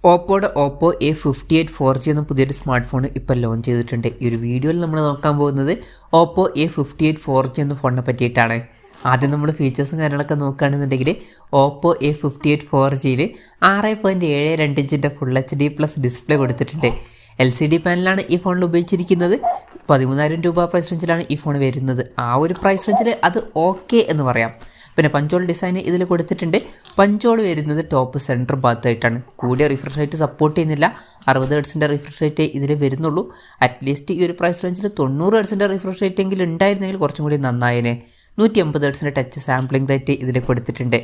ഓപ്പോയുടെ Oppo A58 4G എന്ന പുതിയൊരു smart phone ഇപ്പോൾ ലോഞ്ച് ചെയ്തിട്ടുണ്ട്. ഈ ഒരു വീഡിയോയിൽ നമ്മൾ നോക്കാൻ പോകുന്നത് ഓപ്പോ A58 4G എന്ന ഫോണിനെ പറ്റിയിട്ടാണ്. ആദ്യം നമ്മൾ ഫീച്ചേഴ്സും കാര്യങ്ങളൊക്കെ നോക്കുകയാണെന്നുണ്ടെങ്കിൽ ഓപ്പോ A58 4Gയിൽ 6.72 ഇഞ്ചിൻ്റെ ഫുൾ HD+ ഡിസ്പ്ലേ കൊടുത്തിട്ടുണ്ട്. LCD പാനലാണ് ഈ ഫോണിൽ ഉപയോഗിച്ചിരിക്കുന്നത്. 13,000 രൂപ പ്രൈസ് റേഞ്ചിലാണ് ഈ ഫോൺ വരുന്നത്. ആ ഒരു പ്രൈസ് റേഞ്ചിൽ അത് ഓക്കെ എന്ന് പറയാം. പിന്നെ പഞ്ചോൾ ഡിസൈൻ ഇതിൽ കൊടുത്തിട്ടുണ്ട്. പഞ്ചോൾ വരുന്നത് ടോപ്പ് സെൻറ്റർ ഭാഗത്തായിട്ടാണ്. കൂടിയ റിഫ്രഷ് റേറ്റ് സപ്പോർട്ട് ചെയ്യുന്നില്ല. 60 ഹെർട്സിൻ്റെ റിഫ്രഷ് റേറ്റ് ഇതിൽ വരുന്നുള്ളൂ. അറ്റ്ലീസ്റ്റ് ഈ ഒരു പ്രൈസ് റേഞ്ചിൽ 90 ഹെർട്സിൻ്റെ റിഫ്രഷ് റേറ്റ് എങ്കിലും ഉണ്ടായിരുന്നെങ്കിൽ കുറച്ചും കൂടി നന്നായേനെ. 180 ഹെർട്സിൻ്റെ ടച്ച് സാമ്പിളിംഗ് റേറ്റ് ഇതിൽ കൊടുത്തിട്ടുണ്ട്.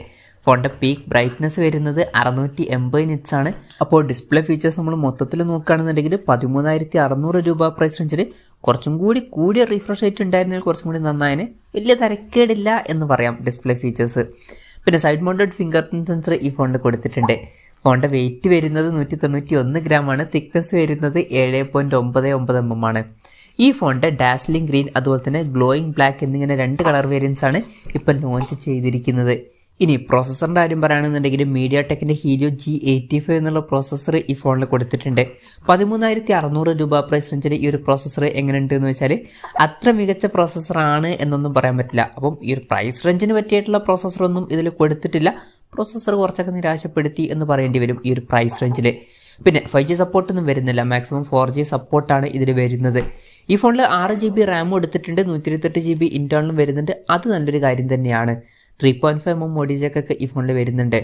ഫോണിൻ്റെ പീക്ക് ബ്രൈറ്റ്നസ് വരുന്നത് 680 നിറ്റ്സ് ആണ്. അപ്പോൾ ഡിസ്പ്ലേ ഫീച്ചേഴ്സ് നമ്മൾ മൊത്തത്തിൽ നോക്കുകയാണെന്നുണ്ടെങ്കിൽ 13,600 രൂപ പ്രൈസ് റേഞ്ചിൽ കുറച്ചും കൂടി കൂടിയ റിഫ്രഷ് റേറ്റ് ഉണ്ടായിരുന്നെങ്കിൽ കുറച്ചും കൂടി നന്നായതിന് വലിയ തരക്കേടില്ല എന്ന് പറയാം ഡിസ്പ്ലേ ഫീച്ചേഴ്സ്. പിന്നെ side mounted finger print sensor ഈ ഫോണിൽ കൊടുത്തിട്ടുണ്ട്. ഫോണിൻ്റെ വെയിറ്റ് വരുന്നത് 191 ഗ്രാമാണ്. തിക്നെസ് വരുന്നത് 7.99 mm ആണ്. ഈ ഫോണിൻ്റെ ഡാസ്ലിംഗ് ഗ്രീൻ അതുപോലെ തന്നെ ഗ്ലോയിങ് ബ്ലാക്ക് എന്നിങ്ങനെ 2 കളർ വേരിയൻസ് ആണ് ഇപ്പം ലോഞ്ച് ചെയ്തിരിക്കുന്നത്. ഇനി പ്രോസസ്സറിൻ്റെ കാര്യം പറയുകയാണെന്നുണ്ടെങ്കിൽ മീഡിയാടെക്കിൻ്റെ ഹീലിയോ G85 എന്നുള്ള പ്രോസസ്സർ ഈ ഫോണിൽ കൊടുത്തിട്ടുണ്ട്. 13,600 രൂപ പ്രൈസ് റേഞ്ചിൽ ഈ ഒരു പ്രോസസ്സർ എങ്ങനെയുണ്ട് എന്ന് വെച്ചാൽ അത്ര മികച്ച പ്രോസസ്സറാണ് എന്നൊന്നും പറയാൻ പറ്റില്ല. അപ്പം ഈ ഒരു പ്രൈസ് റേഞ്ചിന് പറ്റിയിട്ടുള്ള പ്രോസസ്സറൊന്നും ഇതിൽ കൊടുത്തിട്ടില്ല. പ്രോസസ്സർ കുറച്ചൊക്കെ നിരാശപ്പെടുത്തി എന്ന് പറയേണ്ടി വരും ഈ ഒരു പ്രൈസ് റേഞ്ചിൽ. പിന്നെ 5G സപ്പോർട്ടൊന്നും വരുന്നില്ല. മാക്സിമം 4G സപ്പോർട്ടാണ് ഇതിൽ വരുന്നത്. ഈ ഫോണിൽ 6 GB റാം എടുത്തിട്ടുണ്ട്. 128 GB ഇൻറ്റേർണലും വരുന്നുണ്ട്. അത് നല്ലൊരു കാര്യം തന്നെയാണ്. 3.5 mm മോഡി ജാക്കൊക്കെ ഈ ഫോണിൽ വരുന്നുണ്ട്.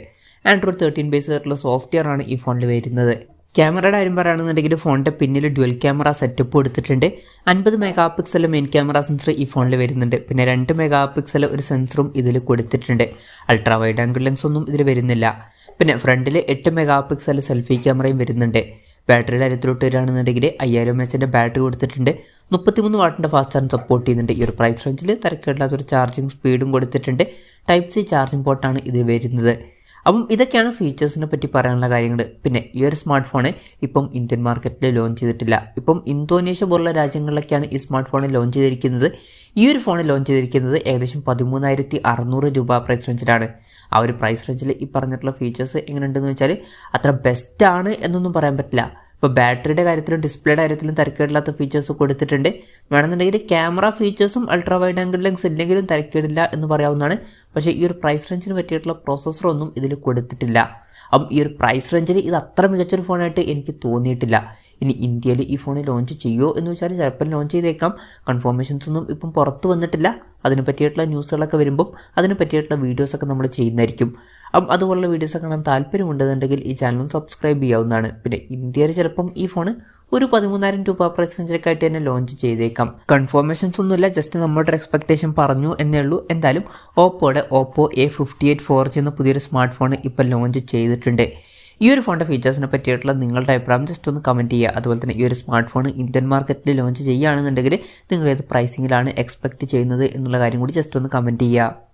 ആൻഡ്രോയിഡ് 13 ബേസ് ആയിട്ടുള്ള സോഫ്റ്റ്വെയർ ആണ് ഈ ഫോണിൽ വരുന്നത്. ക്യാമറയുടെ കാര്യം പറയുകയാണെന്നുണ്ടെങ്കിൽ ഫോണിൻ്റെ പിന്നിൽ ഡ്യുവൽ ക്യാമറ സെറ്റപ്പ് കൊടുത്തിട്ടുണ്ട്. 50 mega pixel main camera sensor ഈ ഫോണിൽ വരുന്നുണ്ട്. പിന്നെ 2 മെഗാ പിക്സൽ ഒരു സെൻസറും ഇതിൽ കൊടുത്തിട്ടുണ്ട്. അൾട്രാ വൈഡ് ആംഗിൾ ലെൻസ് ഒന്നും ഇതിൽ വരുന്നില്ല. പിന്നെ ഫ്രണ്ടിൽ 8 മെഗാ പിക്സൽ സെൽഫി ക്യാമറയും വരുന്നുണ്ട്. ബാറ്ററിയുടെ കാര്യത്തിലോട്ട് വരികയാണെന്നുണ്ടെങ്കിൽ 5000 mAh ബാറ്ററി കൊടുത്തിട്ടുണ്ട്. 33 വാട്ടിൻ്റെ ഫാസ്റ്റ് ചാർജ് സപ്പോർട്ട് ചെയ്യുന്നുണ്ട്. ഈ ഒരു പ്രൈസ് റേഞ്ചിൽ തിരക്കേടില്ലാത്തൊരു ചാർജിങ് സ്പീഡും കൊടുത്തിട്ടുണ്ട്. Type-C ചാർജിംഗ് പോർട്ടാണ് ഇത് വരുന്നത്. അപ്പം ഇതൊക്കെയാണ് ഫീച്ചേഴ്സിനെ പറ്റി പറയാനുള്ള കാര്യങ്ങൾ. പിന്നെ ഈ ഒരു സ്മാർട്ട് ഫോൺ ഇപ്പം ഇന്ത്യൻ മാർക്കറ്റിൽ ലോഞ്ച് ചെയ്തിട്ടില്ല. ഇപ്പം ഇന്തോനേഷ്യ പോലുള്ള രാജ്യങ്ങളിലൊക്കെയാണ് ഈ സ്മാർട്ട് ഫോൺ ലോഞ്ച് ചെയ്തിരിക്കുന്നത്. ഈ ഒരു ഫോൺ ലോഞ്ച് ചെയ്തിരിക്കുന്നത് ഏകദേശം 13,600 രൂപ പ്രൈസ് റേഞ്ചിലാണ്. ആ ഒരു പ്രൈസ് റേഞ്ചിൽ ഈ പറഞ്ഞിട്ടുള്ള ഫീച്ചേഴ്സ് എങ്ങനെയുണ്ടെന്ന് വെച്ചാൽ അത്ര ബെസ്റ്റാണ് എന്നൊന്നും പറയാൻ പറ്റില്ല. ഇപ്പോൾ ബാറ്ററിയുടെ കാര്യത്തിലും ഡിസ്പ്ലേയുടെ കാര്യത്തിലും തിരക്കേടില്ലാത്ത ഫീച്ചേഴ്സ് കൊടുത്തിട്ടുണ്ട്. വേണമെന്നുണ്ടെങ്കിൽ ക്യാമറ ഫീച്ചേഴ്സും അൾട്രാ വൈഡ് ആംഗിൾ ലെൻസ് ഇല്ലെങ്കിലും തിരക്കേടില്ല എന്ന് പറയാവുന്നതാണ്. പക്ഷേ ഈ ഒരു പ്രൈസ് റേഞ്ചിന് പറ്റിയിട്ടുള്ള പ്രോസസ്സറൊന്നും ഇതിൽ കൊടുത്തിട്ടില്ല. അപ്പം ഈ ഒരു പ്രൈസ് റേഞ്ചിൽ ഇത് അത്ര മികച്ചൊരു ഫോണായിട്ട് എനിക്ക് തോന്നിയിട്ടില്ല. ഇനി ഇന്ത്യയിൽ ഈ ഫോൺ ലോഞ്ച് ചെയ്യുമോ എന്ന് വെച്ചാൽ ചിലപ്പോൾ ലോഞ്ച് ചെയ്തേക്കാം. കൺഫർമേഷൻസ് ഒന്നും ഇപ്പം പുറത്ത് വന്നിട്ടില്ല. അതിനെ പറ്റിയിട്ടുള്ള ന്യൂസുകളൊക്കെ വരുമ്പം അതിനെ പറ്റിയിട്ടുള്ള വീഡിയോസൊക്കെ നമ്മൾ ചെയ്യുന്നതായിരിക്കും. അതുപോലുള്ള വീഡിയോസൊക്കെ കാണാൻ താല്പര്യമുണ്ടെന്നുണ്ടെങ്കിൽ ഈ ചാനലും സബ്സ്ക്രൈബ് ചെയ്യാവുന്നതാണ്. പിന്നെ ഇന്ത്യയിൽ ചിലപ്പം ഈ ഫോൺ ഒരു 13,000 രൂപ പ്രൈസ് റേഞ്ചിലൊക്കെ ആയിട്ട് തന്നെ ലോഞ്ച് ചെയ്തേക്കാം. കൺഫർമേഷൻസ് ഒന്നുമില്ല, ജസ്റ്റ് നമ്മുടെ ഒരു എക്സ്പെക്ടേഷൻ പറഞ്ഞു എന്നേ ഉള്ളൂ. എന്തായാലും ഓപ്പോയുടെ ഓപ്പോ A58 4G എന്ന പുതിയൊരു സ്മാർട്ട് ഫോൺ ഇപ്പോൾ ലോഞ്ച് ചെയ്തിട്ടുണ്ട്. ഈ ഒരു ഫോണിൻ്റെ ഫീച്ചേഴ്സിനെ പറ്റിയിട്ടുള്ള നിങ്ങളുടെ അഭിപ്രായം ജസ്റ്റ് ഒന്ന് കമൻറ്റ് ചെയ്യുക. അതുപോലെ തന്നെ ഈ ഒരു സ്മാർട്ട് ഫോൺ ഇന്ത്യൻ മാർക്കറ്റിൽ ലോഞ്ച് ചെയ്യുകയാണെന്നുണ്ടെങ്കിൽ നിങ്ങൾ ഏത് പ്രൈസിങ്ങിലാണ് എക്സ്പെക്റ്റ് ചെയ്യുന്നത് എന്നുള്ള കാര്യം കൂടി ജസ്റ്റ് ഒന്ന് കമൻറ്റ് ചെയ്യുക.